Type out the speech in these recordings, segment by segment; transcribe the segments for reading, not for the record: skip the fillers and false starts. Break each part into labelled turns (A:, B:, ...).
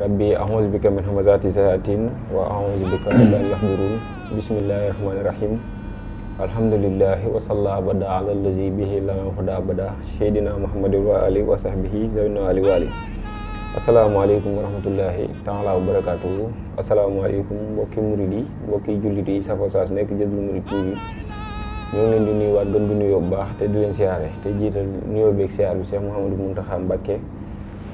A: rabbi a'udzu bika min hamazati shayatin wa a'udzu bika an yahdurun. Bismillahirrahmanirrahim. Alhamdulillahi wa salla abada ala allazi bihi lana huda abada sayyidina Muhammad wa alihi wa sahbihi zawna ali wa ali. Assalamualaikum warahmatullahi taala wabarakatuh. Assalamualaikum mbokki murid yi, mbokki jullit yi safo saa su nekk Jazboul Mouride TV. ñoo ngi leen di nuyuwaat gën di nuyoo bu baax te di leen siyaare te jiital nuyoo beeg siyaar bi Cheikh Mouhamadou Mountakha Mbacké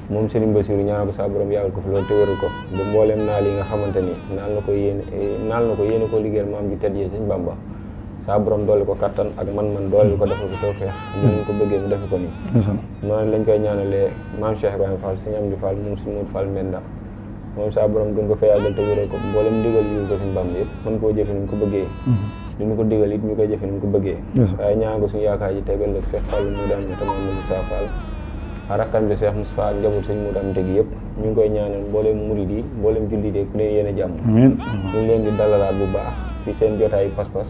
A: moom Serigne Bassirou ñaanal ko sa borom yàggal ko fi loolu te wéral ko ba mboolem naal yi nga xamante ni naal na ko yéene ko liggéeyal maam ji tedd yi Sëñ Bamba sa borom doole ko kattan ak man doole ko defal ko tawfeex ñu ko bëggee mu defe ko nii noonu lañ koy ñaanalee maam Cheikh Ibrahima Fall Sëñ Amdi Fall moom Sëñ Modou Fall Menda moom sa borom gën ko fa yàggal te wéral ko mboolem ndigal yu ko Sëñ Bamba yëpp mën koo jëfe ni mu ko bëggee li ñu ko digal it ñu koy jëfe ni mu ko bëggee waaye ñaan ko suñu yaakaar ji tegal ak Cheikh Fall mu daan tamam Moussa Fall rakkam bi Cheikh Moussa ak njaboot sëñ mu daan teg yëpp ñu ngi koy ñaanal mboolem murid yi mboolem jullit yi ku ne yéen a jàmm ñu ngi leen di dalalaat bu baax ci seen jotaayu pas-pas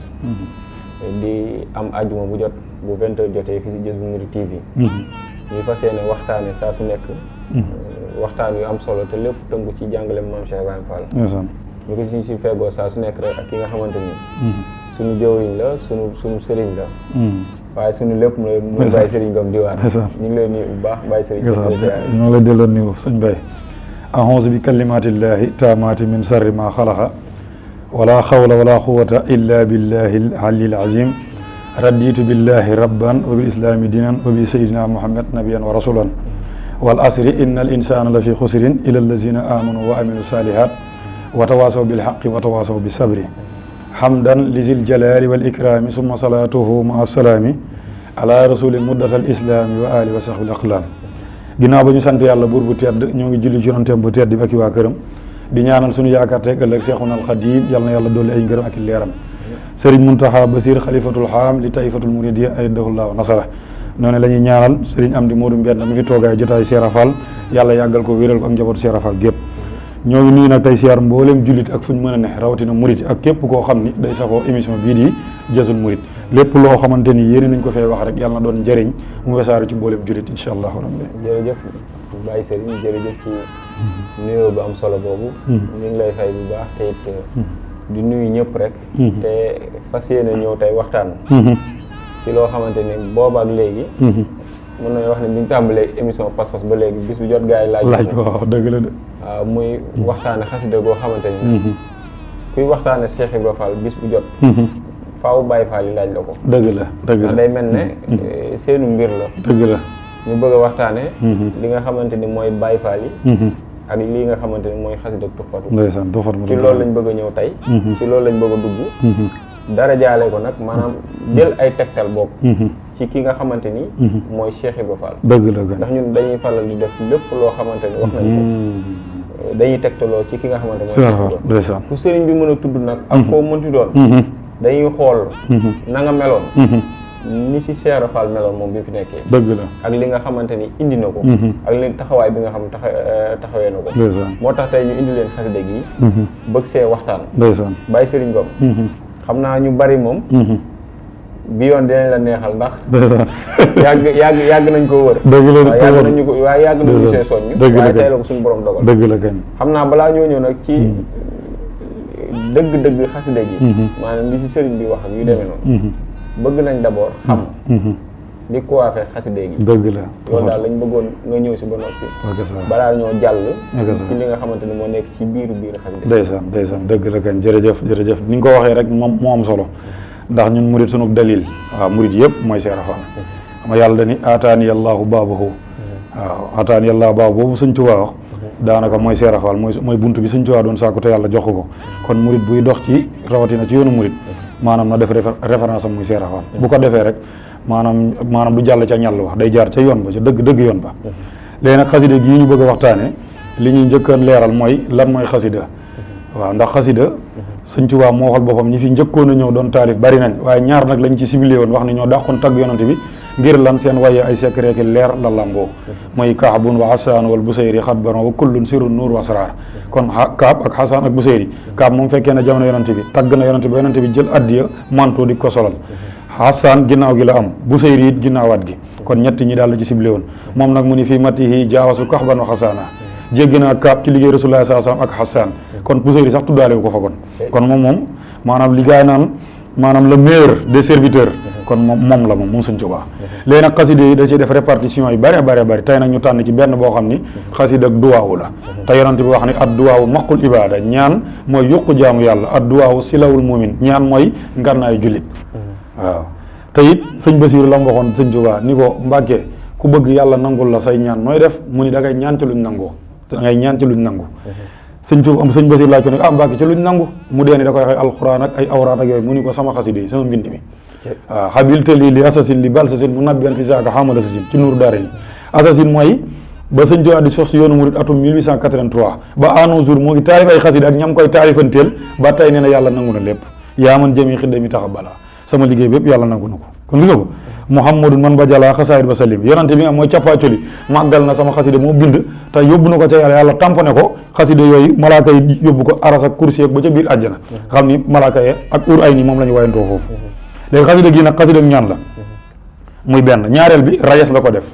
A: di am àjjuma bu jot bu 20h jotee fii ci Jazboul Mouride TV ñu fas yéene waxtaane saa su nekk waxtaan yu am solo te lépp tënku ci jàngale maam Cheikh Ibrahima Fall ñu ko si feggoo saa su nekk rek ak ki nga xamante ni suñu jëwriñ la suñu sëriñ la waaye suñu lépp mooy Baye Serigne Ngom Diwaan ñu ngi lay nuyu bu baax Baye Serigne
B: ñoo ngi lay delloo nuyu sëñ Baye a'uuzu bi kalimatillahi taamaati min sarri ma xalaqa wala xawla wala quwwata illa billahi al-aliyyil azim raditu billahi rabban wa bil islami dinan wa bi sayyidina muhammad nabiyan wa rasulan wal asri innal insana la fi xusrin illa allazina amanu wa amilu salihat wa tawasaw bil haqqi wa tawasaw bis sabri hamdan lizil jalali wal ikrami summa salatuhu ma assalaami ala rasulil muddatal islami wa ali wa sahbil aqlam ginnaaw ba ñu sant yàlla buur bu tedd ñoo ngi julli ci yonenteem bu tedd bi ak waa këram di ñaanal suñu yaakaar tey ëllëg Seexuna al Xadiim yal na yàlla dolli ay ngërëm ak i leeram Serigne Mountakha Bassir xalifatul xaam li taifatul muridiyya ayyadahullahu nasara noonu la ñuy ñaanal Serigne Amdi Modou Mbenda mi fi toogaay jotaay Cheikh Fall yàlla yàggal ko wéral ko ak njabootu Cheikh Fall gépp ñoo ngi nuyu nag tey siyaar mboolem jullit ak fu ñu mën a ne rawatina murid ak képp koo xam ni day safoo émission bii di Jazboul Mouride lépp loo xamante ni yéene nañ ko fee wax rek yàlla na doon njëriñ mu wesaare ci mboolem jullit incha allah rabbi
A: jërëjëf Baye Serigne jërëjëf ci nuyoo bu am solo boobu ñu ngi lay fay bu baax te it di nuyu ñëpp rek te fas yéene ñëw tey waxtaan ci loo xamante ni booba ak léegi mën nañu wax ne bi ñu tàmbalee émission pas-pas ba léegi bis bu jot gaa yi laaj
B: waaw dëgg la de
A: waaw muy waxtaane xasida goo xamante ni kuy waxtaane Cheikh Ibrahima Fall bis bu jot faaw Baye Fall yi laaj la ko
B: dëgg la
A: day mel ne seenu mbir la
B: dëgg la
A: ñu bëgg a waxtaane li nga xamante ni mooy Baye Fall yi ak lii nga xamante ni mooy xasida Tuhfatu
B: ndeysaan Tuhfatu
A: ci loolu lañ bëgg a ñëw tey ci loolu lañ bëgg a dugg dara jaale ko nag maanaam jël ay tegtal boobu ci ki nga xamante ni mooy Cheikh Ibrahima Fall
B: dëgg la
A: ndax ñun dañuy faral di def lépp loo xamante ni wax nañ ko dañuy tegtaloo ci ki nga xamante mooy Cheikh Ibrahima ku sëriñ bi mën a tudd nag ak koo mënti doon dañuy xool na nga meloon ni si Cheikh Ibrahima Fall meloon moom bi fi nekkee
B: dëgg la
A: ak li nga xamante ni indi na ko ak li taxawaay bi nga xam taxawee na ko moo tax tey ñu indi leen xasida gi bëgg see waxtaan Baye Serigne Ngom xam naa ñu bari moom bi yoon dinañ la neexal ndax yàgg nañ ko wër yàgg nañu ko waaye yàgg nañu see soññ waaye tey la ko suñu borom dogal
B: dëgg la kañ xam
A: naa balaa ñoo ñëw nag ci dëgg xasida gi maanaam li ci sëriñ bi wax ak yu demee noonu bëgg nañ d'abord xam di coiffé xasida gi
B: dëgg la
A: loolu daal lañ bëggoon nga ñëw si ba noppi balaa ñoo jàll ci li nga xamante ni moo nekk ci biir xasida
B: ndeysaan dëgg la kañ jërëjëf ni nga ko waxee rek moom moo am solo ndax ñun murid sunu dalil waaw murid yëpp mooy Cheikh Fall xam nga yàlla dani ataani yàllaahu baabahu waaw ataani yàllaahu baabu boobu Sëñ Tuubaa wax daanaka mooy Cheikh Fall mooy buntu bi Sëñ Tuubaa doon sàkku te yàlla jox ko kon murid buy dox ci rawatina ci yoonu murid maanaam na def référence am muy Cheikh Fall bu ko defee rek maanaam du jàll ca ñàll wax day jaar ca yoon ba ca dëgg yoon ba léegi nag xasida gii ñu bëgg a waxtaane li ñuy njëkk a leeral mooy lan mooy xasida waaw ndax xasida Sëñ Tuubaa moo waxal boppam ñi fi njëkkoon a ñëw doon taalif bari nañ waaye ñaar nag lañ ci ciblé woon wax ne ñoo dàqoon tagg yonante bi ngir lan seen waye ay secret ki leer la lamboo mooy Kaabun wa Hasaan wal Busayri xatbaron wa kullun sirun nuur wa asraar kon Kaab ak Hasaan ak Busayri Kaab moom fekkee na jamono yonante bi tagg na yonante bi jël addiya manto di ko solal Hasaan ginnaaw gi la am Busayri it ginnaawaat gi kon ñett ñi daal la ci ciblé woon moom nag mu ni fii matihi jaawasu kaxban wa xasaana jéggi naa kaab ci liggéey Rasulullah sallallahu alayhi wasallam ak Hassan kon Busayri sax tuddaale wu ko fa kon moom maanaam li gaay naan maanaam le meilleur des serviteurs kon moom la moom Sëñ Tuubaa léegi nag xasida yi da ciy def répartition yi bëri tey nag ñu tànn ci benn boo xam ni xasida ak duwaawu la te yonent bi wax ni ad duwaawu maqul ibada ñaan mooy yokku jaamu yàlla ad duwaawu silawul mumin ñaan mooy ngannaayu jullit waaw te it sëñ Basiiru la mu waxoon Sëñ Tuubaa ni ko Mbàkke ku bëgg yàlla nangul la say ñaan nooy def mu ni da ngay ñaan ci luñ nangoo sëñ Basiir laaj ko ne Mbàkke ci luñ nangu mu dee ni da koy waxee alxuraan ak ay awraat ak yooyu mu ni ko sama xasida yi sama mbind mi waaw xabilte lii li assasine li bal sasin mu nabbian fi saaka xamal assasine ci nuuru daara yi assasine mooy ba sëñ Tuubaa di sos yoonu murid atum 1883 ba à nos jours moo ngi taarif ay xasida ak ñam koy taarifanteel ba tey nee na yàlla nangu na lépp yaa man jëmi xidda mi taxa bala sama liggéey bépp yàlla nangu na ko kon gis nga ko Muhammadun man ba jalaa xasaayid ba salim yonante bi nga am mooy cappaacoli màggal na sama xasida moo bind te yóbbu na ko ca yàlla tamponé ko xasida yooyu malaaka yi yóbbu ko aras ak kursi ba ca biir àjjana xam ni malaaka yi ak ur ay ni moom la ñu wayantoo foofu léegi xasida gi nag xasida ñaan la muy benn ñaareel bi rajas la ko def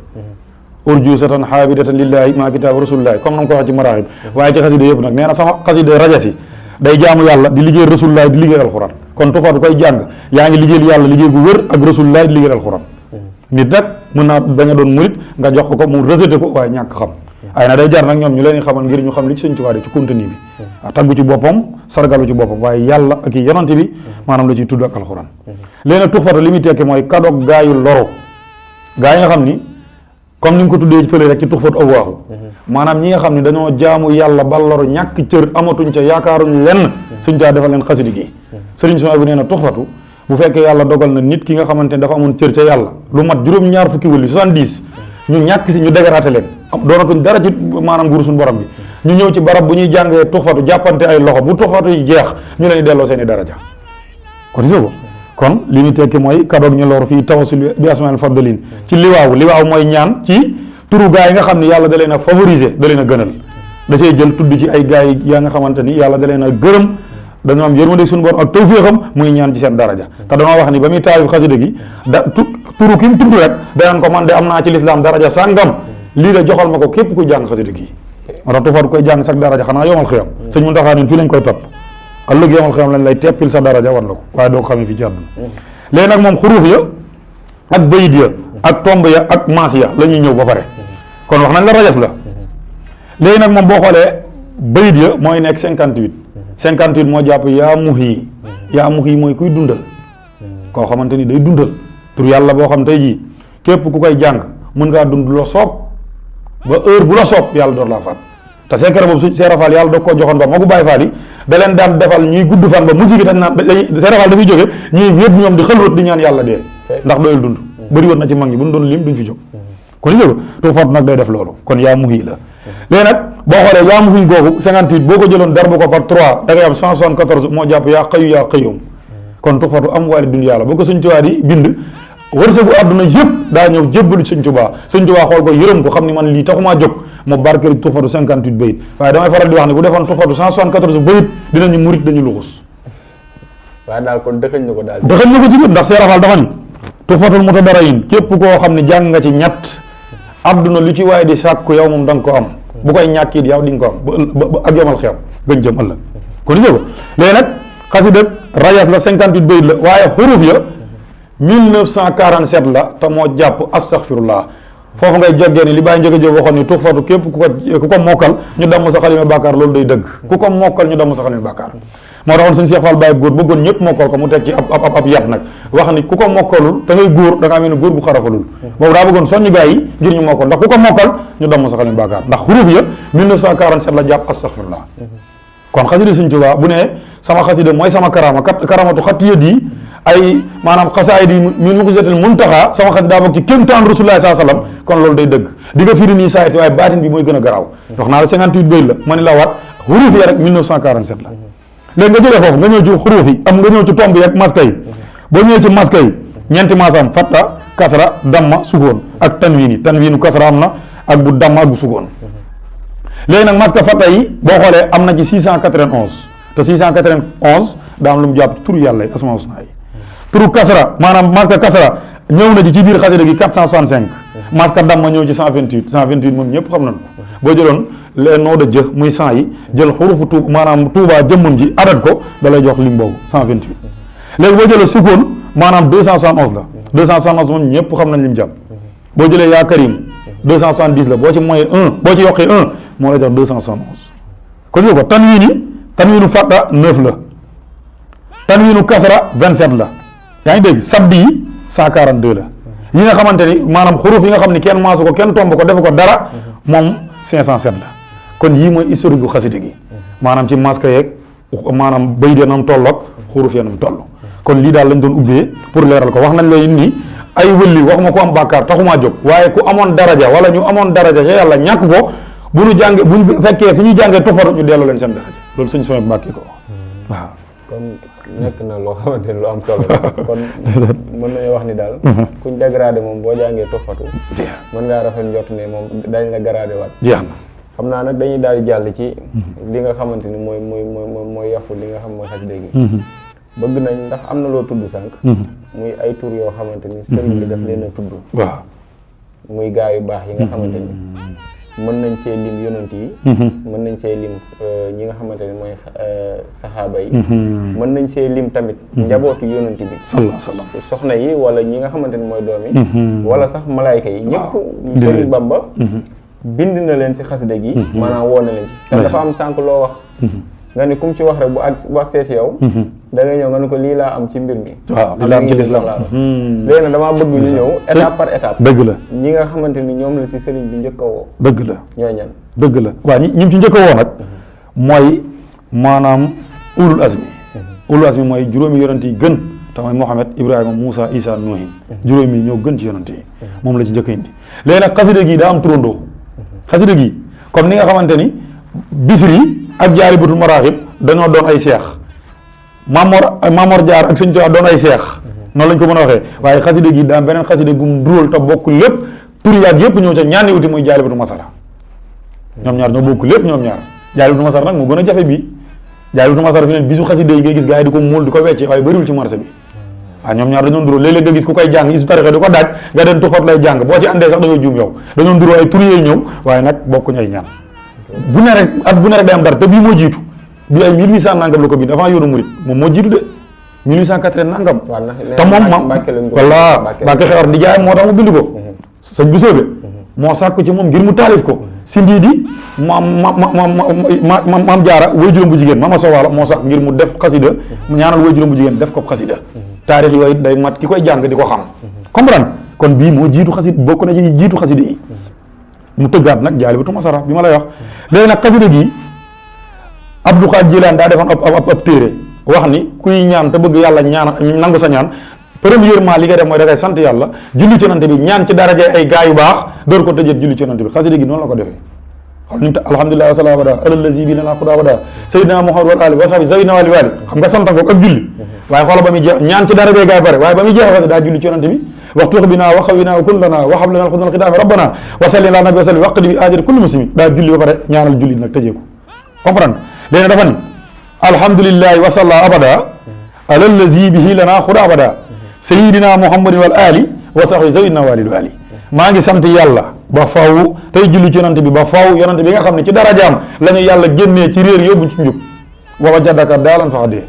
B: urjuusatan xaabidatan lillahi maa kitaabu rasulillahi comme na nga ko wax ci maraahib waaye ci xasida yëpp nag nee na sama xasida rajas yi day jaamu yàlla di liggéey rasulillahi di liggéey alxuraan kon tufaatu koy jàng yaa ngi liggéeyal yàlla liggéey gu wér ak rasulillahi di liggéeyal alxuraan nit nag mën naa bañ a doon murit nga jox ko mu rejeté ko waaye ñàkk xam ay na day jar nag ñoom ñu leen xamal ngir ñu xam li ci Sëñ Tuubaa ci contenu bi taggu ci boppam sargalu ci boppam waaye yàlla ak yonante bi maanaam la ciy tudd ak alxuraan léegi nag tufaatu li muy tekki mooy kadoog gaayu loru gaa yi nga xam ni comme ni nga ko tuddee fële rek ci tuxfatu awwaahu maanaam ñi nga xam ne dañoo jaamu yàlla ba loru ñàkk cër amatuñ ca yaakaaruñ lenn Sëñ Tuubaa defal leen xasidi gi sëriñ Suhaybu bu nee na tuxfatu bu fekkee yàlla dogal na nit ki nga xamante ne dafa amoon cër ca yàlla lu mat juróom-ñaar fukki wëli 70 ñu ñàkk si ñu dégaraate leen doonatuñ dara ci maanaam nguuru suñu borom bi ñu ñëw ci barab bu ñuy jàngee tuxfatu jàppante ay loxo bu tuxfatu yi jeex ñu leen di delloo seen i daraja kon gis nga ko kon li ñu tekki mooy kadoog ñu loru fii tawasul bi asmail faddalin ci liwaaw mooy ñaan ci turu gaa yi nga xam ne yàlla da leen a favoriser da leen a gënal da cay jël tudd ci ay gaa yi yaa nga xamante ni yàlla da leen a gërëm dañoo am yërmande suñu borom ak tawféexam muy ñaan ci seen daraja te dañoo wax ni ba muy taarif xasida gi turu ki mu tudd rek danaan ko man de am naa ci lislaam daraja sàngam lii de joxal ma ko képp kuy jàng xasida gi moo tax tufaat koy jàng sax daraja xanaa yomal xiyam sëñ Muntaxa ñun fii lañ koy topp ëllëg yomal xiyam lañ lay teppil sa daraja war la ko waaye doo ko xamee fii ci àdduna léegi nag moom xuruuf ya ak bayit ya ak tomb ya ak maas ya la ñuy ñëw ba pare kon wax nañ la rajas la léegi nag moom boo xoolee bayit ya mooy nekk 58 moo jàpp yaa muhi mooy kuy dundal koo xamante ni day dundal tur yàlla boo xam tey jii képp ku koy jàng mën ngaa dund loo soob ba heure bu la soob yàlla door laa faat te secret boobu su seerafaal yàlla doog koo joxoon ba moo ko bàyyi faat yi da leen daan defal ñuy gudd fan ba mujj gi dañ naan seerafaal dafay jóge ñuy wéet ñoom di xëlwat di ñaan yàlla dee ndax doyul dund bëri woon na ci mag ñi bu ñu doon lim duñ fi jóg kon li jóg tuufaat nag day def loolu kon yaa muhi la léegi nag boo xoolee yaa muhi googu 58 boo ko jëloon darbu ko par 3 da ngay am 174 moo jàpp yaa xayu yaa xëyoom kon tuufaatu am waali dund yàlla boo ko Sëñ Tuubaa di bind wërsëgu àdduna yëpp daa ñëw jébbalu Sëñ Tuubaa Sëñ Tuubaa xool ko yërëm ko xam ni man lii taxumaa jóg mu barkeel tuufaatu 58 bayit waaye damay faral di wax ne bu defoon tuufaatu 174 bayit dinañu murit dañu luxus
A: waaye daal kon dëxëñ na ko daal
B: dëxëñ na ko ci biir ndax seerafaal dafa ni tuufatul mutadarayin képp koo xam ne jàng nga ci ñett àdduna lu ci waaye di sàkku yow moom da nga ko am bu koy ñàkk it yow di nga ko am ba ak yomal xew gën jëm ëllëg kon gis nga ko léegi nag xasida rajas la 58 bayit la waaye xuruf ya 1947 la te moo jàpp astaghfirullah foofu ngay jógee ni li bàyyi njëkk a jóg waxoon ni tuxfatu képp ku ko mokkal ñu damm sa xalima bàkkaar loolu day dëgg ku ko mokkal ñu damm sa xalima bàkkaar moo taxoon suñu Seex Faal Baay góor bëggoon ñëpp mokkal ko mu teg ci ab yat nag wax ni ku ko mokkalul da ngay góor da ngaa mel ni góor bu xarafalul boobu daa bëggoon soññi gaa yi ngir ñu mokkal ndax ku ko mokkal ñu damm sa xalima bàkkaar ndax xuruf ya 1947 la jàpp astaghfirullah kon xasida Sëñ Tuubaa bu ne sama xasida mooy sama karamatu xatiyat yi ay maanaam xasaayid yi min mu'jizatil muntaxa sama xasida daa bokk ci kéemtaan Rasulullah sallallahu alayhi wasallam kon loolu day dëgg di nga firi nii saayit waaye baatin bi mooy gën a garaaw wax naa la 58 bayit la ma ni la waat xuruf ya rek 1947 la léegi nga jógee foofu nga ñëw ci xuruuf yi am nga ñëw ci tomb yi ak maska yi boo ñëwee ci maska yi ñeenti maasam fatta kasra damma sukoon ak tanwiinu kasra am na ak bu damma ak bu sukoon léegi nag maska fatta yi boo xoolee am na ci 691 te 691 daa am lu mu jàpp turu yàlla yi asmaa husna yi turu kasra maanaam maska kasra ñëw na ci biir xasida gi 465 maska damma ñëw ci 128 moom ñëpp xam nañ ko boo jëloon les noms de Dieu muy 100 yi jël xurufu tuub maanaam Tuubaa jëmmam ji adat ko da lay jox lim boobu 128 léegi boo jëlee sukkoon maanaam 271 la 271 moom ñëpp xam nañ lim jàpp boo jëlee yaa Karim 270 la boo ci moyen 1 boo ci yokkee 1 moo lay jox 271 kon yow ko tanwiinu fàtta 9 la tanwiinu kasra 27 la yaa ngi dégg sabdi yi 142 la yi nga xamante ni maanaam xuruf yi nga xam ni kenn maasu ko kenn tomb ko defu ko dara moom 507 la kon yii mooy historique gu xasida gi maanaam ci masque yeeg maanaam bay de nam tolloog xuruf ya nam toll kon lii daal lañ doon ubbee pour leeral ko wax nañ la ni ay wëlli waxuma ko am bàkkaar taxumaa jóg waaye ku amoon daraja wala ñu amoon daraja ca yàlla ñàkk ko bu ñu jànge bu ñu fekkee fi ñu jàngee tofatu ñu delloo leen seen daraja loolu suñ sooy bàkki ko waaw
A: kon nekk na loo xamante ni lu am solo la kon mën nañu wax ni daal kuñ dégradé moom boo jàngee toppatu mën ngaa rafet njort ne moom dañ la gradé waat
B: jeex na
A: xam naa nag dañuy daal di jàll ci li nga xamante ni mooy yàqu li nga xam mooy xasida gi bëgg nañ ndax am na loo tudd sànq muy ay tur yoo xamante ni sëriñ bi daf leen a tudd
B: waaw
A: muy gaa yu baax yi nga xamante ni mën nañ cee lim yonent yi mën nañ cee lim ñi nga xamante ni mooy saxaaba yi mën nañ see lim tamit njabootu yonent bi
B: sallallahu alayhi wa sallam
A: soxna yi wala ñi nga xamante ni mooy doom yi wala sax malaayka yi ñëpp Sëriñ Bamba bind na leen si xasida gi maanaam woo na leen ci te dafa am sànq loo wax nga ni kum ci wax rek bu agsee si yow da ngay ñëw nga ni ko lii laa am ci mbir mi
B: waaw lii laa am ci lislaam
A: léegi nag damaa bëgg ñu ñëw étape par étape
B: dëgg la
A: ñi nga xamante ni ñoom la si sëriñ bi njëkk a woo
B: dëgg la
A: ñooy ñan
B: dëgg la waaw ñi ci njëkk a woo nag mooy maanaam ulul azmi mooy juróomi yonent yi gën te mooy Muhammad Ibrahima Moussa Isa Nuhin juróomi ñoo gën ci yonent yi moom la ci njëkk indi léegi nag xasida gi daa am turandoo xasida gi comme ni nga xamante ni Bisri ak Jaalibatul Maraaxib dañoo doon ay seex Mamor Jaar ak Sëñ Tuubaa doon ay seex noonu lañ ko mën a waxee waaye xasida gi daa am beneen xasida gum dural te bokk lépp turi yaag yëpp ñëw ca ñaani wuti muy Jaalibatul Masala ñoom ñaar ñoo bokk lépp ñoom ñaar Jaalibatul Masala nag moo gën a jafe bii Jaalibatul Masala fi ne bisu xasida yi ngay gis gars yi di ko muul di ko wecce waaye bëriwul ci marché bi waaw ñoom ñaar dañoo dural léeg-léeg nga gis ku koy jàng is tarixe di ko daaj nga dem tuxat lay jàng boo ci àndee sax dañoo juum yow dañoo dural ay turi yooyu ñëw waaye nag bokkuñ ay ñaan bu ne rek day am dara te bii moo jiitu bii ay 1800 nangam la ko bind avant yoonu murit moom moo jiitu de 1880 nangam te moom walla Mbàkke Xewar di jaay moo tax mu bind ko sëñ bu soobe moo sàkku ci moom ngir mu taalif ko si ndii di maam jaara way juróom bu jigéen mama sowaala moo sàkk ngir mu def xasida ñaanal way juróom bu jigéen def ko xasida taarix yooyu day mat ki koy jàng di ko xam comprendre kon bii moo jiitu xasida bokk na ci jiitu xasida yi mu tëggaat nag Jaalibatul Masala bi ma lay wax léegi nag xasida gi Abdul Xaadir Jilaan daa defoon ab téere wax ni kuy ñaan te bëgg yàlla ñaan nangu sa ñaan premièrement li ngay def mooy da ngay sant yàlla julli ci yonent bi ñaan ci daraja ay gaa yu baax door ko tëjee julli ci yonent bi xasida gi noonu la ko defee xam ni alhamdulilah wa salaam ala allazi bi lana xudaa wada sayyidina Muhammad wa ali wa sahbi zawina wali wali xam nga sant ko ak julli waaye xoola ba muy jeex ñaan ci daraja gaa yu bare waaye ba muy jeex daa julli ci yonent bi waxtu binaa wa xawinaa wa kullana wa hablana alxudnal xidaami rabbana wa salli ala nabi wa sallim waqdi bi ajri kulli muslimin daa julli ba pare ñaanal julli nag tëjee ko comprendre léegi dafa ni alhamdulillahi wa salla abada ala allazi bihi lana xuda abada sayidina muhammadin wal ali wa sahbi zawina walil wali maa ngi sant yàlla ba faw tey julli ci yonante bi ba faw yonante bi nga xam ne ci darajaam la ñu yàlla génnee ci réer yóbbu ci njub wa wajadaka daalan faxadee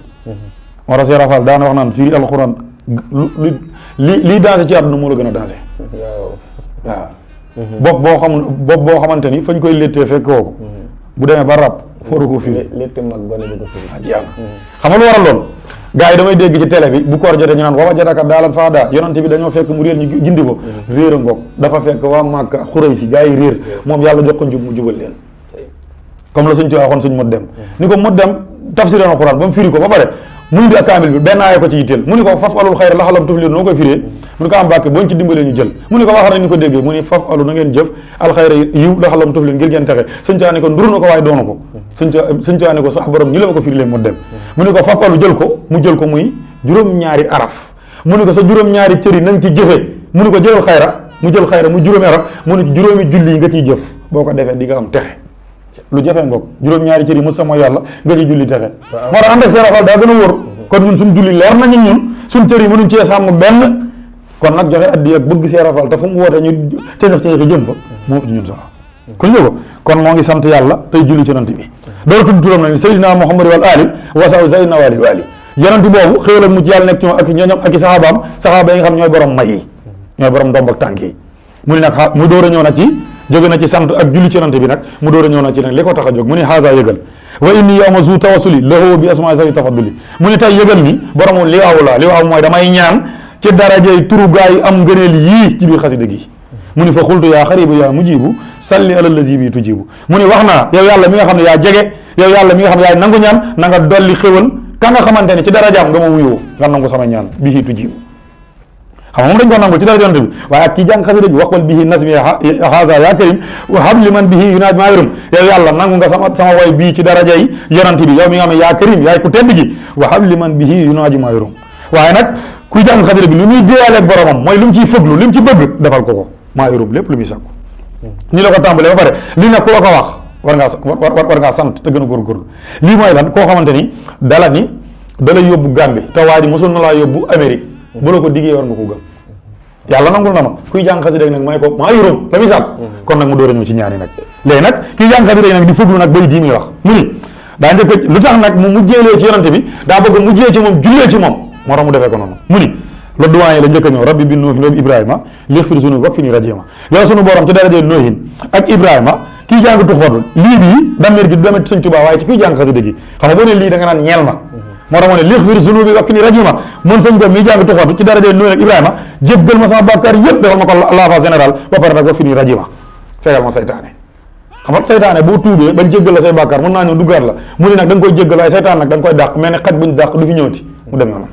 B: moo tax Rafal daana wax naan firi alquran lii dansé ci àdduna moo la gën a dansé waaw bopp boo xamante ni fañ koy léttee fekk woo ko bu demee ba rab waru ko firi
A: létt mag gone du ko firi
B: a jeex xam nga lu waral lool gars yi damay dégg ci télé bi bu koor jotee ñu naan wa wajadaka daalan faxadaa yonante bi dañoo fekk mu réer ñu gindi ko réer a ngoog dafa fekk waa Màkka Xuraysi gars yi réer moom yàlla jox ko njub mu jubal leen comme la suñ ci waxoon suñ mot dem ni ko mot dem tafsir alquran ba mu firi ko ba pare mu indi ak kaamil bi benn aaya ko ci yitteel mu ni ko faf alul xayra laxalam tuflihu noo koy firee mu ni ko am bàkke booñ ci dimbalee ñu jël mu ni ko waxar na ni ko déggee mu ni faf alu na ngeen jëf alxayra yiw laxalam tuflihu ngir ngeen texe suñ caa ne ko nduru na ko waaye doonu ko suñ caa ne ko sax borom ñi la ma ko firi leen mu dem mu ni ko faf alu jël ko mu jël ko muy juróom-ñaari araf mu ni ko sa juróom-ñaari cëri na nga ci jëfe mu ni ko jëlal xayra mu jël xayra mu juróomi araf mu ni juróomi julli yi nga ciy jëf boo ko defee di nga am texe lu jafe ngoog juróom-ñaari cëri mu sama yàlla nga ci julli texe moo tax ànd ak seen rafal daa gën a wóor kon ñun suñ julli leer nañu ñun suñ cër yi mënuñ cee sàmm benn kon nag joxe addi ak bëgg see rafal te fu mu woote ñu ceñax ceñaxi jëm fa moo ëpp ñun sax kon ñëw kon moo ngi sant yàlla tey julli ci yonent bi door tudd turam nag Seydina Muhammad wal ali wasaw Seydina wali wali yonent boobu xéewal mu ci yàlla nekk ci moom ak ñooñam ak i saxaaba yi nga xam ñooy borom may yi ñooy borom ndomb ak tànk yi mu ni nag mu door a ñëw nag ci jóge na ci sant ak julli ci yonent bi nag mu door a ñëw nag ci nag li ko tax a jóg mu ni haasa yëgal wa inni yawma zu tawassuli lahu bi asmaa sawi tafadduli mu ni tey yëgal ni borom li waaw la li waaw mooy damay ñaan ci darajey turu gaa yi am ngëneel yii ci biir xasida gi mu ni fa xultu yaa xaribu yaa mujibu salli ala allazi bi tujibu mu ni wax naa yow yàlla mi nga xam ne yaa jege yow yàlla mi nga xam ne yaay nangu ñaan na nga dolli xéwal ka nga xamante ne ci darajaam nga ma wuyoo nga nangu sama ñaan bihi tujibu xam nga moom dañ ko nangu ci dara yonent bi waaye ak kii jàng xasida bi waqbal bihi nasmi haza ya karim wa habli man bihi yunaaj maa yorum yow yàlla nangu nga sama way bii ci daraja yi yonent bi yow mi nga xam ne yaa karim yaay ku tedd gi wa habli man bihi yunaaj maa yorum waaye nag kuy jàng xasida bi lu muy déyaaleeg boromam mooy lu mu ciy fëglu li mu ci bëgg defal ko maa yorum lépp lu muy sàkku ni la ko tàmbalee ba pare li nag ku la ko wax war ngaa sant te gën a góorgóorlu lii mooy lan koo xamante ni dala yóbbu Gambie te waa ji mosul na laa yóbbu Amérique bu la ko diggee war nga ko gëm yàlla nangul na ma kuy jàng xasida rek nag may ko maa yuróom la muy sàkk kon nag mu door a ñëw ci ñaani nag léegi nag kuy jàng xasida rek nag di fuglu nag bay 10 000 wax mu ni daa njëkk lu tax nag mu mujjeelee ci yonante bi daa bëgg mujjee ci moom jullee ci moom moo tax mu defee ko noonu mu ni le doyen la njëkk a ñëw rabbi bi noohin wa ibrahima lixfir sunu wak fi ni rajima yow sunu borom ci daraje noohin ak ibrahima kii jàng tuxfatu lii bii dameer gi du damit Sëñ Tuubaa waaye ci kuy jàng xasida gi xam nga boo ne lii da nga naan ñeel ma moo tax moo ne lixfir zunubi wakki ni rajima mën sëñ ko mi jàng tuxfatu ci daraje noohin ak ibrahima jéggal ma sama bàkkaar yëpp defal ma ko laafa général ba pare nag wakki ni rajima fegal ma saytaane xam nga saytaane boo tuubee bañ jéggal la say bàkkaar mën naa ñëw duggaat la mu ni nag da nga koy jéggal waaye saytaan nag da nga koy dàq mel ne xaj buñ dàq du fi ñëwati mu dem yoonam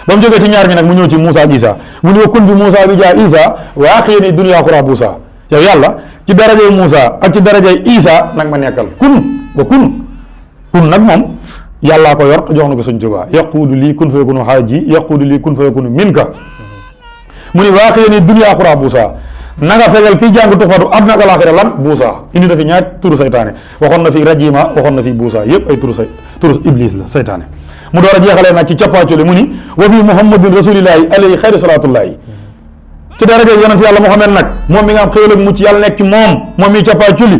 B: ba mu jógee ci ñaar ñi nag mu ñëw ci Moussa ak Isa mu ne wa kun bi Moussa bi jaa Isa waa xëy ni dunya kura Moussa yow yàlla ci darajay Moussa ak ci darajay Isa nag ma nekkal kun nag moom yàllaa ko yor jox na ko Sëñ Tuubaa yaquudu lii kun fa yakunu haaji yaquudu lii kun fa yakunu minka mu ni waa xëy ni dunya kura Moussa na nga fegal kii jàng tuxfatu am na alaaxira lan Moussa indi na fi ñaar turu saytaane waxoon na fi rajima waxoon na fi Moussa yëpp ay turu iblis la saytaane mu door a jeexalee nag ci cappaaculi mu ni wa bi muhammadin rasulillahi alayhi xayri salatullahi ci daraja yonent yàlla Muhammad nag moom mi nga am xéwal ak mucc yàlla nekk ci moom mi cappaaculi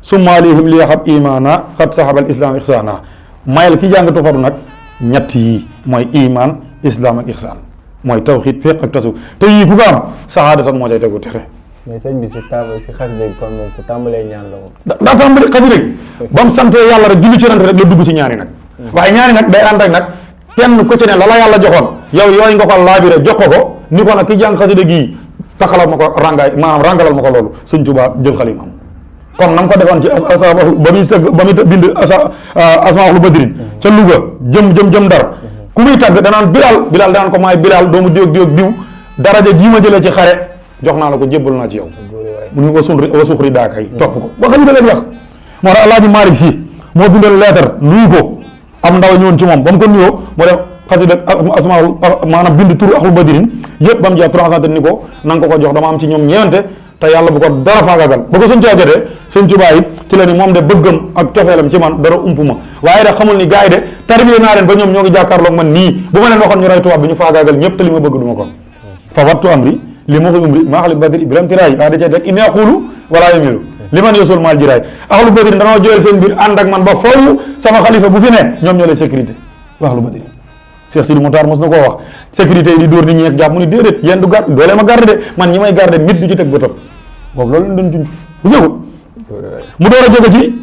B: summa alayhim li yaxab imana xat saxabal islam ixsaana mayel ki jàng tuxfatu nag ñett yi mooy iman islam ak ixsaan mooy tawxiid fiq ak tasawuf te yii ku ko am saxaadatan moo cay tegu texe
A: mais sëñ bi si xasida gi kon moom ku tàmbalee ñaan la moom
B: daa tàmbali xasida gi ba mu santee yàlla rek julli ci yonent rek la dugg ci ñaani nag waaye ñaani nag day ànd ak nag kenn ku ci ne la yàlla joxoon yow yooyu nga ko laabire jox ko ni ko nag ki jàng xasida gii taxalal ma ko rangalal ma ko loolu Sëñ Tuubaa jël xalimam kon na ko defoon ci ba muy bind asmaul badrin ca Louga jëm Ndar ku muy tàgg danaan Bilal danaan ko maay Bilal doomu diw daraja jii ma jëlee ci xare jox naa la ko jébbal naa ci yow mu ni wa suxri daakay topp ko ba xalima leen wax moo tax Alaaji Maalik Si moo bindal leetar nuyu ko am ndaw ñëwoon ci moom ba mu ko nuyoo moo def xasida asmaul maanaam bind turu axlu badrin yëpp ba mu jeex 300 ni ko na nga ko jox dama am ci ñoom ñeewante te yàlla bu ko dara faagagal ba ko Sëñ Tuubaa jotee Sëñ Tuubaa it ci la ni moom de bëggam ak cofeelam ci man dara ump ma waaye da xamul ni gars yi de tarbiye naa leen ba ñoom ñoo ngi jàkkaarloog man nii bu ma leen waxoon ñu rey tubaab bi ñu faagaagal ñëpp te li ma bëgg du ma ko fa wattu amri li ma koy umri maa xali badri bilam tiraay da cee teg inni aqulu wala yamilu li man yosul maal jiraay axlu badri danoo joyal seen biir ànd ak man ba foofu sama xalifa bu fi ne ñoom ñoo lay sécurité axlu badri Cheikh Sidi Moutar mos na koo wax sécurité yi di dóor nit ñi ak jàpp mu ni déedéet yéen du garde doolee ma garde de man ñi may garde nit du ci teg bëtam boobu loolu lañ doon junj bu ñëwul mu door a jóge ci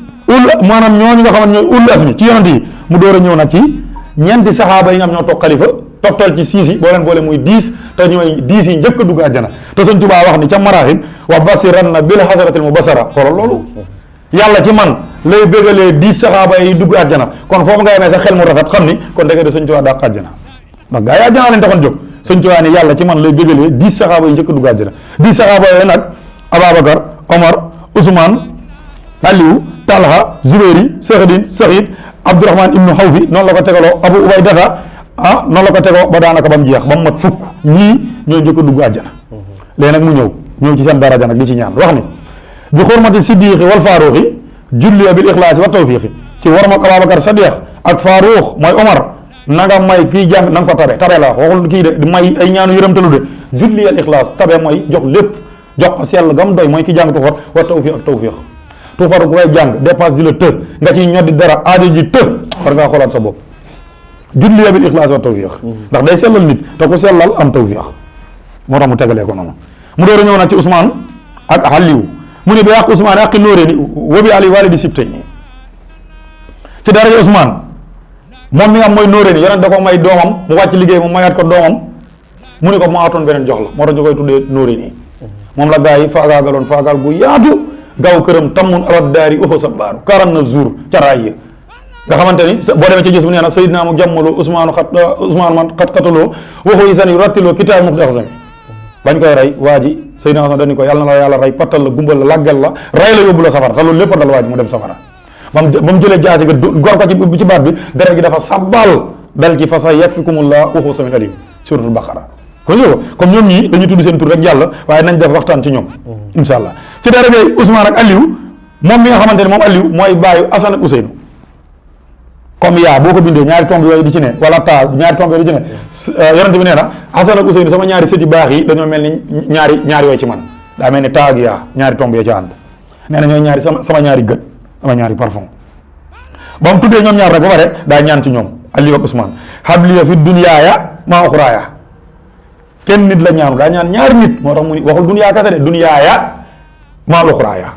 B: maanaam ñooñu nga xamante ñooy ulul asmi ci yonent yi mu door a ñëw nag ci ñeenti saxaaba yi nga xam ñoo toog xalifa toftal ci 6 yi boo leen boole muy 10 te ñooy 10 yi njëkk a dugg àjjana te Sëñ Tuubaa wax ni ca maraaxib wa basiranna bil hasratil mubasara xoolal loolu yàlla ci man lay bégalee 10 saxaaba yi dugg àjjana kon foofu nga yemee sa xel mu rafet xam ni kon dëgg de Sëñ Tuubaa dàq àjjana ndax gaa yi àjjana lañ taxoon jóg Sëñ Tuubaa ni yàlla ci man lay bégalee 10 saxaaba yi njëkk a dugg àjjana 10 saxaaba yooyu nag Ababacar Omar Ousmane Aliou Talha Zubayri Saxdin Saxid Abdourahman ibnu Xawfi noonu la ko tegaloo Abu Ubaydata noonu la ko tegoo ba daanaka ba mu jeex ba mu mat fukk ñii ñoo njëkk a dugg àjjana léegi nag mu ñëw ci seen daraja nag di ci ñaan wax ni bi xurmati siddiqi wal faaruqi julliya bil ixlaasi wa tawfiqi ci warma Ababacar Sadiq ak Faaruq mooy Omar na nga may kii jàng na nga ko tabe la waxul kii de di may ay ñaanu yërëmtalu de julli al ixlaas tabe mooy jox lépp jox ko sell gam doy mooy ki jàng tuxfat wa tawfiq ak tawfiq tuxfatu ku koy jàng dépasse di la të nga ciy ñoddi dara aajo ji të war ngaa xoolaat sa bopp julli bil ixlaas wa tawfiq ndax day sellal nit te ku sellal am tawfiq moo tax mu tegalee ko noonu mu door a ñëw nag ci Ousmane ak Aliou mu ne ba yàq Ousmane yàqi nóoree ni wobi ali walidi sibtay nii ci daraja Ousmane moom mi nga am mooy nóoree ni yonent da ko may doomam mu wàcc liggéey mu mayaat ko doomam mu ne ko mu aatoon beneen jox la moo tax ñu koy tuddee nóoree nii moom la gaa yi faagaagaloon faagaal gu yaatu gaaw këram tammun arad daari oxo sa baaru 49 jours ca raay yi nga xamante ni boo demee ci gis bu nee na Seydina mu jàmmaloo Ousmane man xat xataloo waxu yi san yu rattiloo kitaab mux daxsami bañ koy rey waa ji Seydina Ousmane dañu ko yàlla na la yàlla rey pattal la gumbal la laggal la rey la yóbbu la safara te loolu lépp dal waa ji mu dem safara ba mu jëlee jaasi ga gor ko ci baat bi deret gi dafa sabbal dal ci fa sa yakfikumullah waxu samin alim suratul baqara kon yow comme ñoom ñii dañuy tudd seen tur rek yàlla waaye nañ def waxtaan ci ñoom insha allah ci dara bi Ousmane ak Aliou moom mi nga xamante ne moom Aliou mooy baayu Assane ak Ousseynou comme yaa boo ko bindee ñaari tomb yooyu di ci ne wala taa ñaari tomb yooyu di ci ne yonent bi nee na Assane ak Ousseynou sama ñaari sëti baax yi dañoo mel ni ñaari yooyu ci man daa mel ni taa ak yaa ñaari tomb yoo ci ànd nee na ñooy ñaari sama ñaari gët sama ñaari parfum ba mu tuddee ñoom ñaar rek ba pare daa ñaan ci ñoom Aliou ak Ousmane habliya fi dunyaaya maa uxraaya kenn nit la ñaanu daa ñaan ñaari nit moo tax mu ni waxul dunyaa kase de dunyaaya maa uxraaya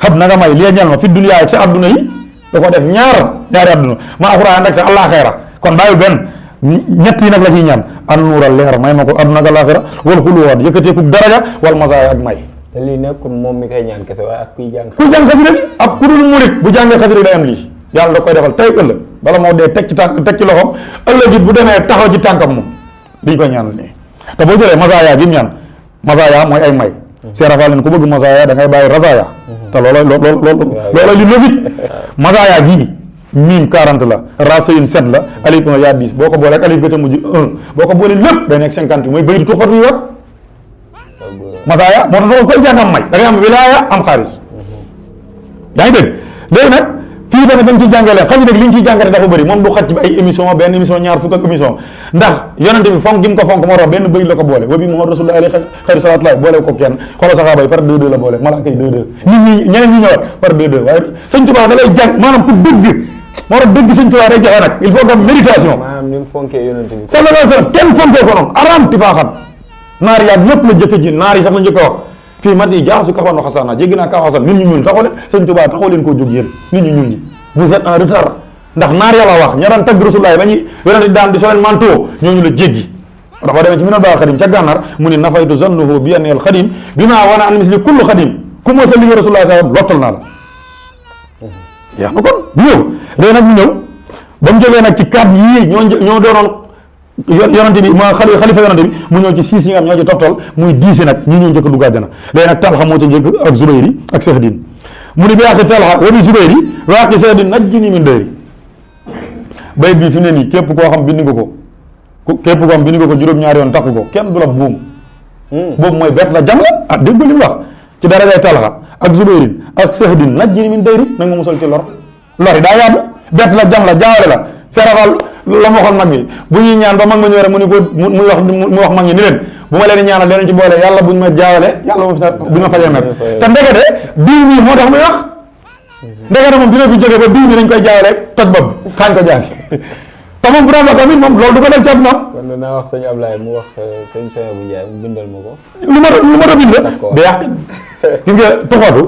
B: xab na nga may li ñal ma fi dunyaaya ci adduna yi da ko def ñaari adduna maa uxraaya nag sa àllaaxira kon bàyyil benn ñett yi nag la ciy ñaan an nuural leer may ma ko adduna ak àllaaxira wal xuluwaat yëkkateeku daraja wal masaaya ak may
A: te lii nekkul moom mi koy ñaan kese waaye ak kuy jàng
B: xasida bi ak ku dul murit bu jàngee xasida day am lii yàlla da koy defal tey ëllëg bala moo dee teg ci tànk teg ci loxoom ëllëg it bu demee taxaw ci tànkam moom diñ koy ñaanal nii te boo jëlee masaaya gi mu ñaan masaaya mooy ay may seerafal leen ku bëgg masaaya da ngay bàyyi rasaaya te loola li logique masaaya gii miim 40 la rasayin 7 la alif 1 yaa 10 boo ko boolee ak alif gëta mujj 1 boo ko boolee lépp day nekk 50 mooy baydu tuxfatu yi rek masaaya moo tax koy jàng am may da ngay am wilaaya am xaalis yaa ngi dégg léegi nag fii tamit dañ ciy jàngale xam nga li ñu ciy jàngale dafa bëri moom du xaj ci ay émission benn émission ñaar fukk ak émission ndax yonente bi fonk gi mu ko fonk moo tax benn bëy la ko boole wa bi Muhammad rasulullah alayhi xayru salaatullahi boole ko kenn xoolal saxaaba yi par 2-2 la boole malaaka yi 2-2 nit ñi ñeneen ñi ñëwaat par 2-2 waaye sëñ Tuubaa da lay jàng maanaam pour dëgg moo tax dëgg sëñ Tuubaa day joxe nag il faut que méditation
A: maanaam ni mu fonkee yonente bi
B: sallallahu alayhi wa sallam kenn fonkee ko noonu araam tifaaxan naar yaag ñëpp la jëkk ji naar yi sax la njëkk a wax fii mat yi jaaxasu kaxoon xasaana jéggi naa kaw xasan nit ñu ñuul taxaw leen sëñ Tuubaa taxaw leen koo jóg yéen nit ñu ñuul ñi vous êtes en retard ndax naar yàlla wax ña daan tagg Rasulullah ba ñuy yonente daan di solel manteau ñooñu la jéggi dafa demee ci minal baa xadim ca gànnaar mu ni nafaytu zannuhu bi annal xadim bi maa wana an misli kullu xadim ku moo sa liggéey Rasulullah sa lottal naa la yaa na kon bu ñëw léegi nag mu ñëw ba mu jógee nag ci 4 yii ñoo doonoon yonante bi ma xalifa yonante bi mu ñëw ci 6 yi nga xam ñoo ci toftal muy 10 nag ñi ñëw njëkk dugg àjjana léegi nag Talha moo ca njëkk ak Zubayri ak Sahdin mu ni bi yàqi Talha wa bi Zubayri waaqi Sahdin najjini min dayri bayit bi fi ne nii képp koo xam bind nga ko juróom-ñaari yoon takk ko kenn du la buum boobu mooy bet la jam la ah dégg li mu wax ci darajay Talha ak Zubayri ak Sahdin najjini min dayri nag ma musal ci lor yi daa yaatu bet la jam la jaawale la serafal la ma waxoon mag ñi bu ñuy ñaan ba mag ma ñëw rek mu ni ko mu wax mag ñi ni leen bu ma leen di ñaanal leen ci boole yàlla buñ ma jaawale yàlla buñ ma fajee mer te ndekete diw mi moo tax muy wax ndekete moom dina fi jóge ba diw mi dañ koy jaawale toj bopp xaañ ko jaasi te moom bu daan wax tamit moom loolu du ko def ci àdduna
A: kon danaa wax sëñ Ablaye mu wax sëñ Sonia bu Ndiaye mu bindal ma ko
B: lu ma ta bind da yàq gis nga tuxatu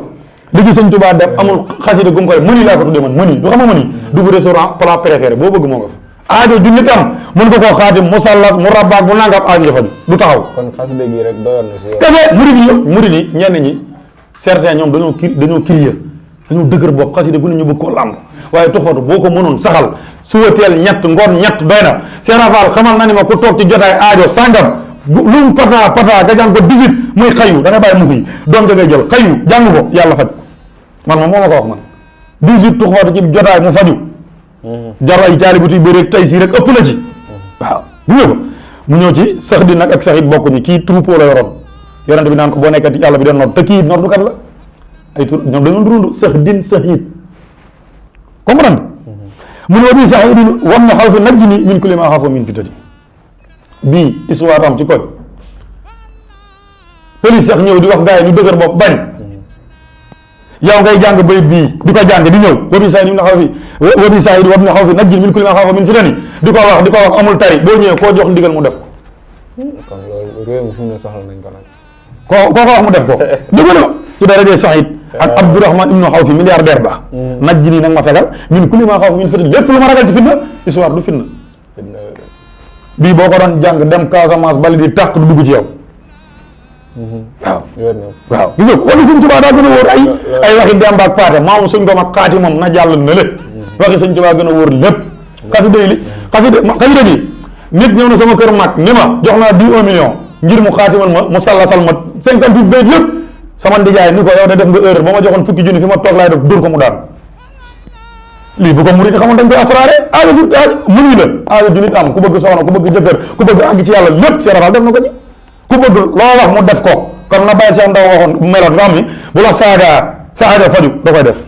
B: li ci sëñ Tuubaa def amul xasida gum ko def mëni laa ko tuddee man mëni du xam nga mëni dugg restaurant plat préféré boo bëgg moo nga fa aajo ju nit am mën ko koo xaatim mu sallas mu rabbaak mu nangam aajo nga fa du taxaw
A: kon xasida gi rek doyoon na si
B: kese murid yi ñenn ñi certains ñoom dañoo crier dañoo dëgër bopp xasida gu ne ñu bëgg koo làmb waaye tuxatu boo ko mënoon saxal suba teel ñett ngoon ñett doy na Serafal xamal na ni ma ku toog ci jotaay aajo sàngam lu mu pata nga jàng ko 18 muy xayu da ngay bàyyi mukk yi doom da ngay jël xayu jàng ko yàlla faj man moom moo ma ko wax man 18 tuxatu ci jotaay mu faju jar ay caali bu tuy bëri tay si rek ëpp na ci waaw bu ñëw mu ñëw ci sax di nag ak sax it bokk ñi kii troupeau la yoroon yonente bi naan ko boo nekkati yàlla bi doon nodd te kii noddukat la ay tur ñoom dañoo dund sax din sax it comprendre mu ne wa bii sax idin wan na xaw fi naj ji ni min kulli ma xaafoo min fitati bii histoire am ci koñ police sax ñëw di wax gars yi ñu dëgër bopp bañ yow ngay jàng bayit bii di ko jàng di ñëw wabi saa yi ni mu na xaw fi wabi saa yi wab na xaw fi nag jil min kulli ma xaw fa min fitani di ko wax amul tari boo ñëwee koo jox ndigal mu def ko
A: kon loolu réew mi fi mu ne soxla nañ ko nag
B: koo ko wax mu def ko dëgg la ci daraje Saïd ak Abdourahman ibnu Xawf milliardaire ba naj ji nii nag ma fegal min kulli ma xaw fa min fitani lépp lu ma ragal ci fitna histoire du fitna bii boo ko doon jàng dem Casamance bali di tàq du dugg ci yow waaw gis nga wala Sëñ Tuubaa daa gën a wóor ay waxi demb ak paate maamu suñ ko mag xaati moom na jàll na lépp waxi Sëñ Tuubaa gën a wóor lépp xasida bi nit ñëw na sama kër mag ni ma jox naa 1 million ngir mu xaatimal ma mu sallasal ma 58 bayt lépp sama ndijaay ni ko yow da def nga erreur ba ma joxoon fukki junni fi ma toog laay def dóor ko mu daan lii bu ko murid xamoon dañ koy asraare aajo ju muñu la aajo ju nit am ku bëgg soxna ku bëgg jëkkër ku bëgg àgg ci yàlla lépp Cheikh Rafal def na ko ci ku bëgg loo wax mu def ko comme na Baye Cheikh Ndaw waxoon meloon nga xam ni bu la sa aajo faju da koy def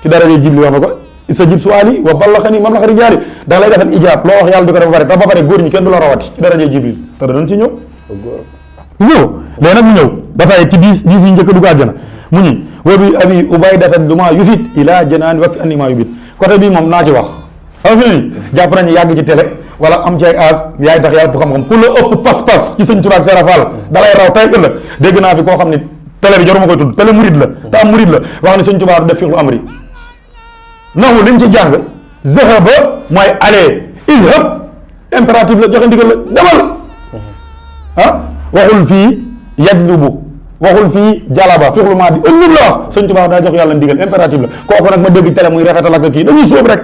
B: ci daraje Jibli wax na ko sa jib suwaali wa ballaxani mam laxa rijaali da lay defal ijaab loo wax yàlla di ko def ba pare te ba pare góor ñi kenn du la rawati ci daraje Jibril te danañ ci ñëw léegi nag mu ñëw ba tey ci 10 yi njëkk a dugg àjjana mu ñi wa bi abi ubaydata luma yufit ila janaan wa fi anni ma yubit côté bii moom naa ci wax xam fi ne ni jàpp nañu yàgg ci télé wala am ci ay âge yaay tax yàlla bu xam-xam ku la ëpp pas-pas ci Sëñ Tuubaa ak Cheikh Rafal da lay raw tey ëllëg dégg naa fi koo xam ni télé bi jaruma koy tudd télé murid la te am murid la wax ni Sëñ Tuubaa du def fi'lu amri naxu liñ ci jàng zahaba mooy aller izhab impératif la joxe ndigal la demal waxul fii yajlubu waxul fii jalaba fi'lu maadi ëllëg la wax Sëñ Tuubaa daa jox yàlla ndigal impératif la kooku nag ma dégg télé muy rafetal ak kii dañuy sóob rek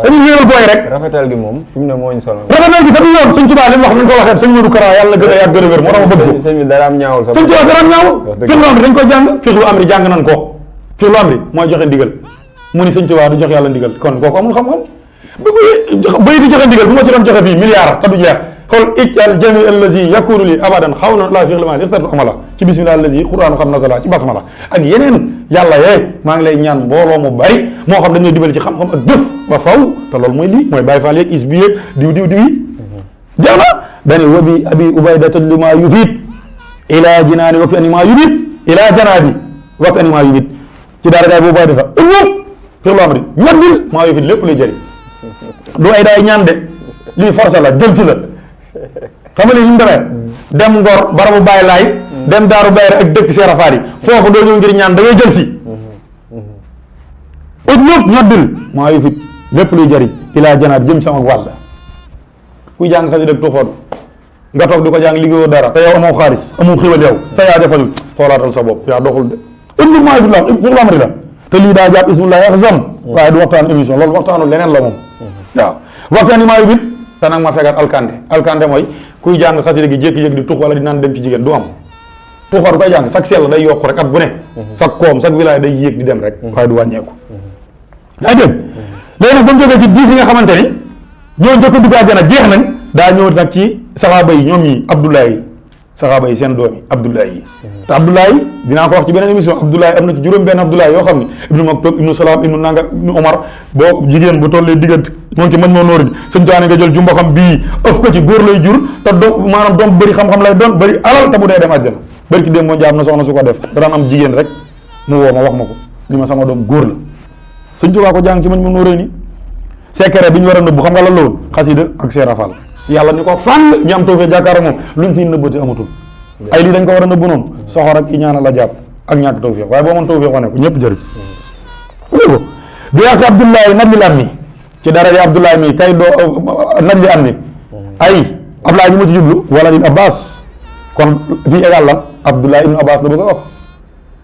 B: dañuy wéeral booy rek
A: rafetal gi moom fi mu ne moo ñu sonal
B: rafetal gi fa du yoon Sëñ Tuubaa li mu wax nañ ko waxee Sëñ Modou Kara yàlla gën a yàgg gën a wér moo tax ma bëgg ko
A: sëñ bi dara am ñaawul
B: Sëñ Tuubaa dara am ñaawul fi'lu amri dañ koy jàng fi'lu amri jàng nañ ko fi'lu amri mooy joxe ndigal mu ni Sëñ Tuubaa du jox yàlla ndigal kon kooku amul xam-xam bay di joxe ndigal bu ma ci doon joxe fii milliard te du jeex xool ijal jami allazi yakunu li abadan xaw na laa fi'lu maadi ixtartu amala ci bismillah allazi qur'aanu xam nasala ci basmala ak yeneen yàlla maa ngi lay ñaan mbooloo mu bari moo xam dañ lay dimbali ci xam-xam ak jëf ba faw te loolu mooy lii mooy Baay Faal yeeg is bi yeeg diw yi jeex na dane wa bi abi ubaydata lima yufit ila jinaani wa fi ani ma yubit ila janaabi wa fi ani ma yubit ci daara daay boobu defa ëllëg fi'lu amri ñoddil maa yufit lépp luy jëriñ du ay daay ñaan de lii force la jël ci la xam nga ni ñu demee dem Ngor barabu Baay Laay dem Daaru Bayre ak dëkk Cheikh Rafal yi foofu doo ñëw ngir ñaan da ngay jël si ut ñëpp ñoddil maa yu fit lépp luy jëriñ ilaa janaat jëm sama wàll kuy jàng xasi dëkk tuuxoon nga toog di ko jàng liggéeyoo dara te yow amoo xaalis amoo xiwal yow sa yaa defalul xoolaatal sa bopp yaa doxul de ut ñëpp maa yu fit la fi'lu amri la te lii daa jàpp ismullahi axzam waaye du waxtaan émission loolu waxtaanu leneen la moom waaw waxtaan maa yu fit te nag ma fegat alkande mooy kuy jàng xasida gi jékki-jékki di tux wala di naan dem ci jigéen du am tuuxoon koy jàng chaque sell day yokk rek at bu ne chaque koom chaque wilaaya day yéeg di dem rek waaye du wàññeeku daa dégg léegi nag ba mu jógee ci 10 yi nga xamante ni ñoo njëkk a dugg àjjana jeex nañ daa ñëw nag ci saxaaba yi ñoom ñi Abdoulaye saxaaba yi seen doom yi Abdoulaye yi te Abdoulaye dinaa ko wax ci beneen émission Abdoulaye am na ci juróom benn Abdoulaye yoo xam ne ibnu Maktoum ibnu Salaam ibnu Nanga ibnu Omar boo jigéen bu tollee diggante moom ci mañ moo nóori bi sëñ Tuubaa nga jël jumba xam bii ëf ko ci góor lay jur te doom maanaam doom bëri xam-xam lay doon bëri alal te bu dee dem àjjana bëri ki dem moo jaam na soxna su ko def daan am jigéen rek mu woo ma wax ma ko li ma sama doom góor la sëñ Tuubaa ko jàng ci mañ moo nóoree ni secret bi ñu war a nëbbu xam nga lan la woon xasida ak Cheikh Rafal yàlla ni ko fànn ñi am tawfeex jàkkaar moom luñ fi nëbbati amatul ay lii dañ ko war a nëbbu noonu soxor ak iñaana la jàpp ak ñàkk tawfeex waaye boo mën tawfeex wane ko ñëpp jëriñ ko bi ak Abdoulaye nadlil am ni ci dara di Abdoulaye mi kay doo nadli am ni ay Abdoulaye bi ma ci jublu wala din Abbas kon fii égal la Abdoulaye ibn Abbas la bëgg a wax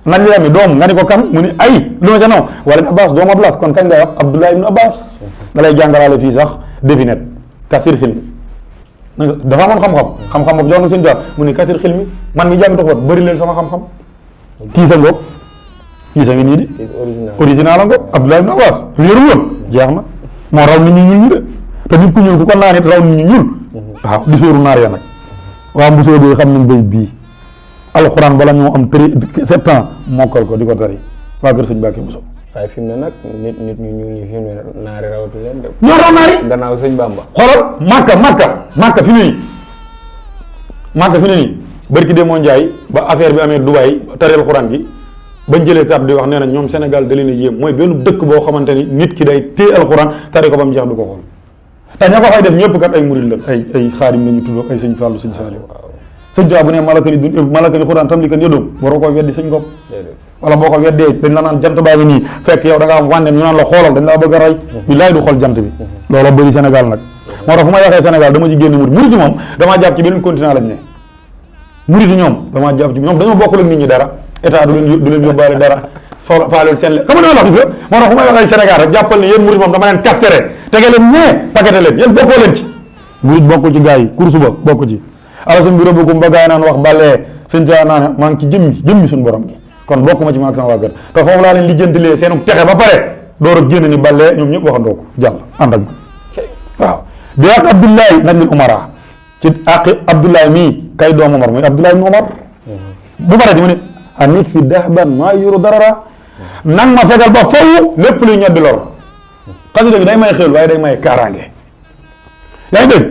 B: nadli am ni doom nga ni ko kan mu ni ay lu ma ca naw wala din Abbas doomu Abbas kon kañ ngay wax Abdoulaye ibn Abbas da lay jàngalaale fii sax definet kasir xil mi dafa amoon xam-xam boobu jox na suñu jaar mu ni kasir xil mi man mi jàng toxoot bëri leen sama xam-xam kii sa ngoog kii sa ngi nii di original la ngoog Abdoulaye ibn Abbas wéeru woon jeex na moo raw nit ñu ñuul ñi de te nit ku ñuul ku ko naan it raw nit ñu ñuul waaw di sóoru naar ya nag waa mbusoo bi xam nañ bay bii alxuraan bala ñoo am 7 ans mokkal ko di ko tari waa kër sëñ Mbàkke Buso
A: waaye fi mu ne nag nit ñu ñuul ñi fi mu ne naari rawatu leen de
B: ñoo raw naari
A: gannaaw sëñ Bamba
B: xoolal màkka fi mu ne nii barki de moo njaay ba affaire bi amee Dubaay tareel xuraan gi bañ jëlee kàddu di wax nee na ñoom Sénégal da leen a yéem mooy benn dëkk boo xamante ni nit ki day téye alxuraan tari ko ba mu jeex du ko xool te ña ko fay def ñëpp kat ay murid la ay xaadim la ñu tudd ay sëñ Fallou sëñ Saliou sëñ Tuubaa bu ne malaka ni xuraan tam li kan yëdoom waroo ko weddi sëñ gopp wala boo ko weddee dañ la naan jant baa ngi nii fekk yow da nga am wànneen ñu naan la xoolal dañ laa bëgg a rey billaay du xool jant bi loolu bëri Sénégal nag moo tax fu ma waxee Sénégal dama ci génn murid yi moom damaa jàpp ci beneen continent lañ ne murid yi ñoom damaa jàpp ci ñoom dañoo bokkul ak nit ñi dara état du leen yóbbaale dara faaleel seen xam nga wax gis nga moo tax fu may waxee Sénégal rek jàppal ne yéen murid moom dama leen kastere tege leen ñee paqueté leen yéen bokkoo leen ci murid bokkul ci gars yi course ba bokku ci alasan bi robukum ba gaay naan wax bàllee sëñ Tuubaa naa ne maa ngi ci jëmmi suñu borom gi kon bokk ma ci maag sama waa kër te foofu laa leen lijjantilee seenu texe ba pare door a génn ni bàllee ñoom ñëpp waxandoo ko jàll ànd ak waaw bi ak Abdoulaye najlul umara ci àqi Abdoulaye mii kay doom Omar muy Abdoulaye ibn Omar bu pare di ma ne a nit fi dahban maa yuru darara nang ma fegal ba faw lépp luy ñoddi lor xasida gi day may xéwal waaye day may kaaraange yaa ngi dégg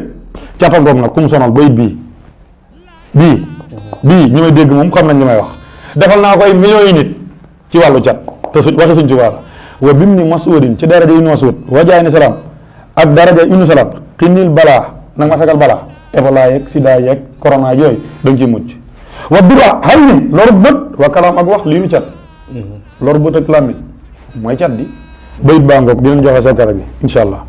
B: càppa ngoog nag ku mu sonal bayit bii ñi may dégg moom xam nañ li may wax defal naa koy millions yi nit ci wàllu cat te waxi suñ Tuubaa la wa bim ni masudin ci daraja ibnu Masud wajaay ni salaam ak daraja ibnu salaam xinil balaa nag ma fegal balaa Ebola yeeg sida yeeg corona yooyu da nga ciy mucc wa dura xay nin loru bët wa kalaam ak wax lii nu cat loru bët ak làmmiñ mooy cat di bayit baa ngoog dinañ joxe sa kara bi incha allah